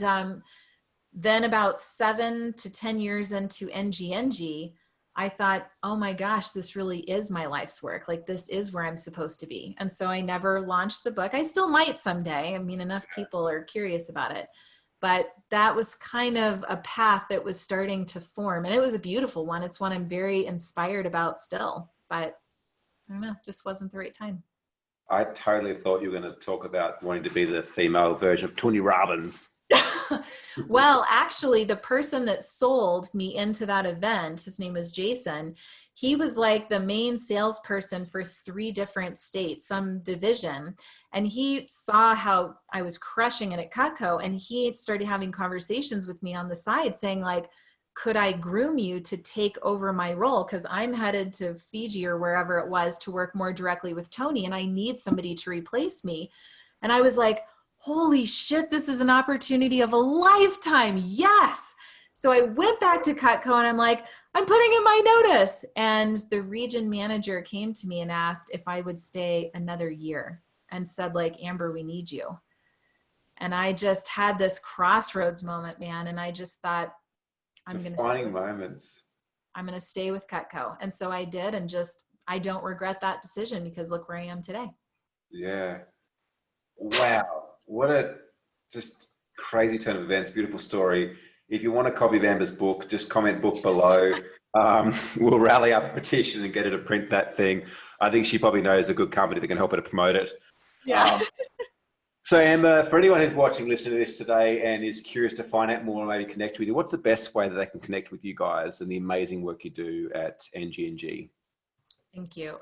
then about 7 to 10 years into NGNG, I thought, oh my gosh, this really is my life's work. Like this is where I'm supposed to be. And so I never launched the book. I still might someday. I mean, enough people are curious about it. But that was kind of a path that was starting to form. And it was a beautiful one. It's one I'm very inspired about still. But I don't know, it just wasn't the right time. I totally thought you were going to talk about wanting to be the female version of Tony Robbins. Well, actually, the person that sold me into that event, his name was Jason. He was like the main salesperson for 3 different states, some division. And he saw how I was crushing it at Cutco. And he started having conversations with me on the side saying like, could I groom you to take over my role? Because I'm headed to Fiji or wherever it was to work more directly with Tony, and I need somebody to replace me. And I was like, holy shit, this is an opportunity of a lifetime. Yes. So I went back to Cutco and I'm like, I'm putting in my notice. And the region manager came to me and asked if I would stay another year and said like, Amber, we need you. And I just had this crossroads moment, man. And I just thought, I'm going to stay with Cutco. And so I did. And just, I don't regret that decision because look where I am today. Yeah. Wow. What a just crazy turn of events. Beautiful story. If you want a copy of Amber's book, just comment book below. We'll rally up a petition and get her to print that thing. I think she probably knows a good company that can help her to promote it. Yeah. So Amber, for anyone who's watching, listening to this today and is curious to find out more or maybe connect with you, what's the best way that they can connect with you guys and the amazing work you do at NG&G? Thank you.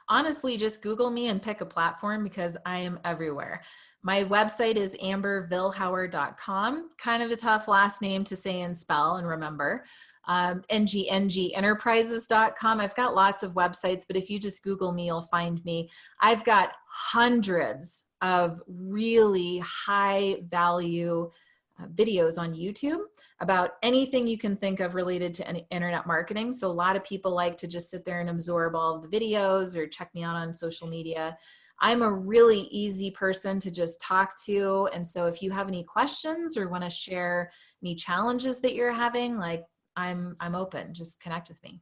Honestly, just Google me and pick a platform because I am everywhere. My website is ambervilhauer.com. Kind of a tough last name to say and spell and remember. ngngeenterprises.com. I've got lots of websites, but if you just Google me, you'll find me. I've got hundreds of really high value videos on YouTube about anything you can think of related to internet marketing. So a lot of people like to just sit there and absorb all of the videos or check me out on social media. I'm a really easy person to just talk to. And so if you have any questions or want to share any challenges that you're having, like I'm open, just connect with me.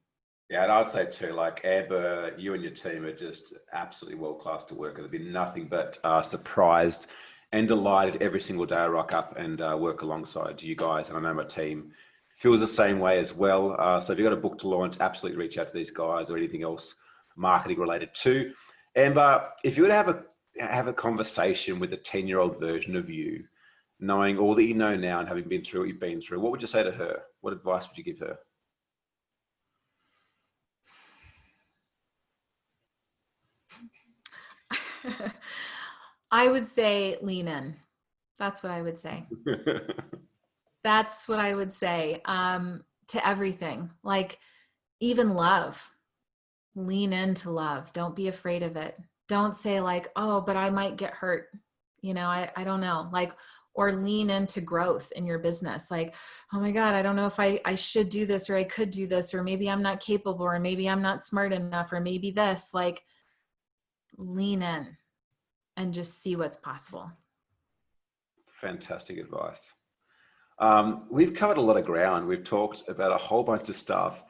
Yeah, and I'd say too, like Amber, you and your team are just absolutely world-class to work with. I've been nothing but surprised and delighted every single day I rock up and work alongside you guys. And I know my team feels the same way as well. So if you've got a book to launch, absolutely reach out to these guys or anything else marketing related too. Amber, if you were to have a conversation with a 10-year-old version of you, knowing all that you know now and having been through what you've been through, what would you say to her? What advice would you give her? I would say lean in. That's what I would say. That's what I would say to everything. Like even love. Lean into love. Don't be afraid of it. Don't say like, oh, but I might get hurt. You know, I don't know. Like, or lean into growth in your business. Like, oh my God, I don't know if I should do this or I could do this, or maybe I'm not capable, or maybe I'm not smart enough, or maybe this. Like, lean in and just see what's possible. Fantastic advice. We've covered a lot of ground. We've talked about a whole bunch of stuff.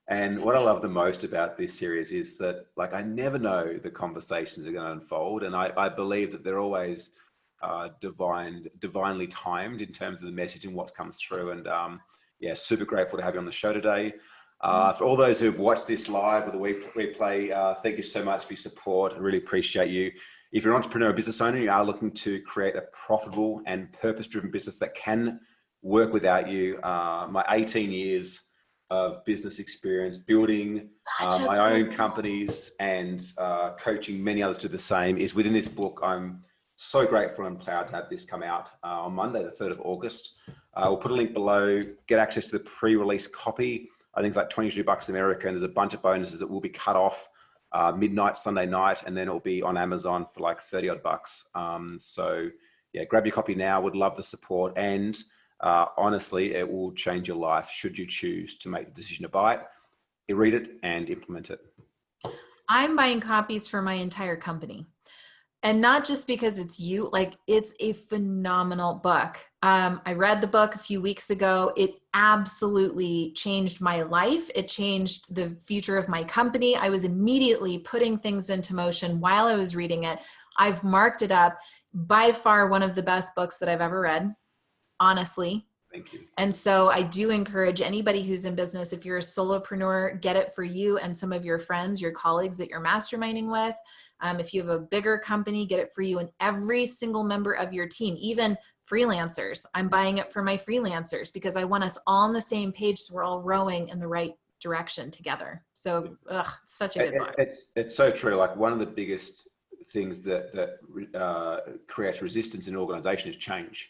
And what I love the most about this series is that, like, I never know the conversations are going to unfold. And I believe that they're always divinely timed in terms of the message and what's comes through. And yeah, super grateful to have you on the show today. For all those who've watched this live or the replay, thank you so much for your support. I really appreciate you. If you're an entrepreneur or business owner, you are looking to create a profitable and purpose-driven business that can work without you, my 18 years of business experience building my own companies and coaching many others to do the same is within this book. I'm so grateful and proud to have this come out on Monday, the 3rd of August. We'll put a link below, get access to the pre-release copy. I think it's like $22 American. There's a bunch of bonuses that will be cut off midnight, Sunday night, and then it'll be on Amazon for like 30 odd bucks. So yeah, grab your copy now. Would love the support. And honestly, it will change your life should you choose to make the decision to buy it. You read it and implement it. I'm buying copies for my entire company. And not just because it's you, like it's a phenomenal book. I read the book a few weeks ago. It absolutely changed my life. It changed the future of my company. I was immediately putting things into motion while I was reading it. I've marked it up. By far one of the best books that I've ever read, honestly. Thank you. And so I do encourage anybody who's in business, if you're a solopreneur, get it for you and some of your friends, your colleagues that you're masterminding with. If you have a bigger company, get it for you and every single member of your team, even freelancers. I'm buying it for my freelancers because I want us all on the same page so we're all rowing in the right direction together. So it's such a good book. It's so true. Like one of the biggest things that creates resistance in an organization is change.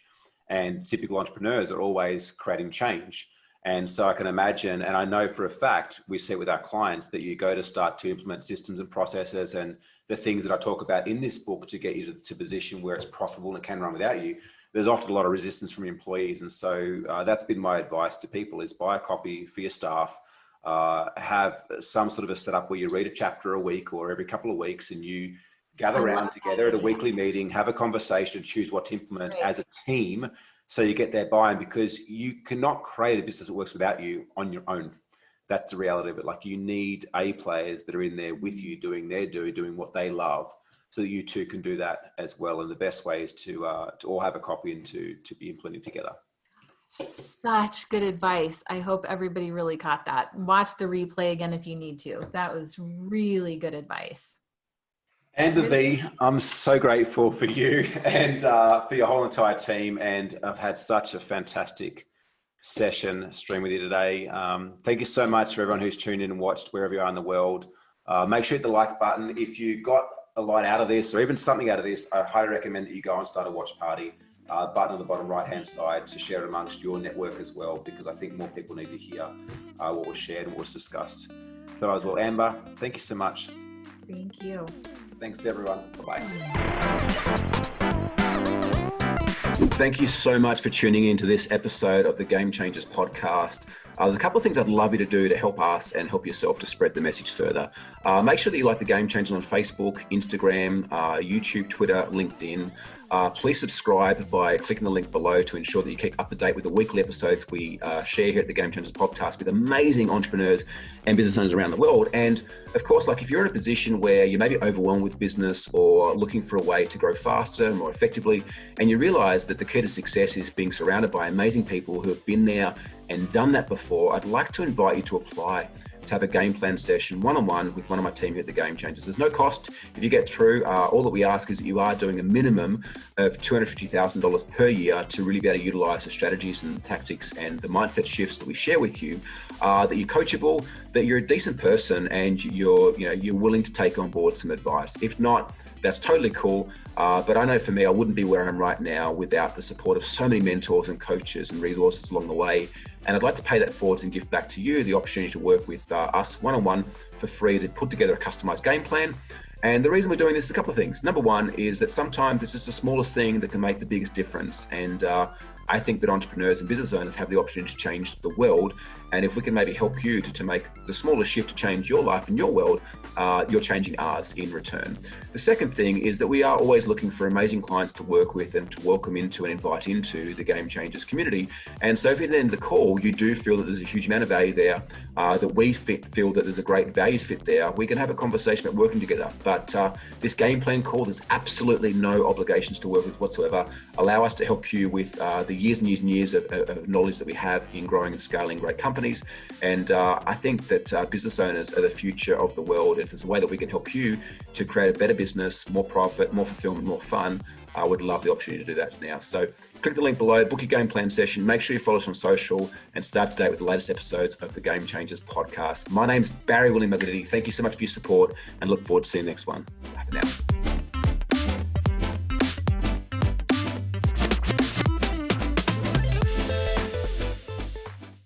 And typical entrepreneurs are always creating change. And so I can imagine, and I know for a fact, we see with our clients that you go to start to implement systems and processes and the things that I talk about in this book to get you to position where it's profitable and can run without you. There's often a lot of resistance from employees. And so that's been my advice to people is buy a copy for your staff, have some sort of a setup where you read a chapter a week or every couple of weeks and you gather around together at a weekly meeting, have a conversation, choose what to implement as a team. So you get their buy-in because you cannot create a business that works without you on your own. That's the reality of it. Like you need A players that are in there with you doing what they love so that you two can do that as well. And the best way is to all have a copy and to be implementing together. Such good advice. I hope everybody really caught that. Watch the replay again if you need to. That was really good advice. Amber V, I'm so grateful for you and for your whole entire team. And I've had such a fantastic stream with you today. Thank you so much for everyone who's tuned in and watched wherever you are in the world. Make sure you hit the like button. If you got a lot out of this or even something out of this, I highly recommend that you go and start a watch party. Button on the bottom right-hand side to share it amongst your network as well, because I think more people need to hear what was shared and what was discussed. So as well, Amber, thank you so much. Thank you. Thanks everyone. Bye-bye. Thank you so much for tuning into this episode of the Game Changers podcast. There's a couple of things I'd love you to do to help us and help yourself to spread the message further. Make sure that you like the Game Changers on Facebook, Instagram, YouTube, Twitter, LinkedIn. Please subscribe by clicking the link below to ensure that you keep up to date with the weekly episodes we share here at the Game Changers podcast with amazing entrepreneurs and business owners around the world. And of course, like if you're in a position where you may be overwhelmed with business or looking for a way to grow faster, more effectively, and you realize that the key to success is being surrounded by amazing people who have been there and done that before, I'd like to invite you to apply to have a game plan session one-on-one with one of my team here at the Game Changers. There's no cost if you get through. All that we ask is that you are doing a minimum of $250,000 per year to really be able to utilize the strategies and tactics and the mindset shifts that we share with you, that you're coachable, that you're a decent person, and you're willing to take on board some advice. If not, that's totally cool. But I know for me, I wouldn't be where I am right now without the support of so many mentors and coaches and resources along the way. And I'd like to pay that forward and give back to you the opportunity to work with us one-on-one for free to put together a customized game plan. And the reason we're doing this is a couple of things. Number one is that sometimes it's just the smallest thing that can make the biggest difference. And I think that entrepreneurs and business owners have the opportunity to change the world. And if we can maybe help you to make the smallest shift to change your life and your world, you're changing ours in return. The second thing is that we are always looking for amazing clients to work with and to welcome into and invite into the Game Changers community. And so if at the end of the call, you do feel that there's a huge amount of value there, that we feel that there's a great values fit there, we can have a conversation about working together. But this game plan call, there's absolutely no obligations to work with whatsoever. Allow us to help you with the years and years and years of knowledge that we have in growing and scaling great companies. And I think that business owners are the future of the world. If there's a way that we can help you to create a better business, more profit, more fulfillment, more fun, I would love the opportunity to do that now. So click the link below, book your game plan session, make sure you follow us on social, and start today with the latest episodes of the Game Changers podcast. My name's Barry William Maglidi. Thank you so much for your support and look forward to seeing you next one. Bye for now.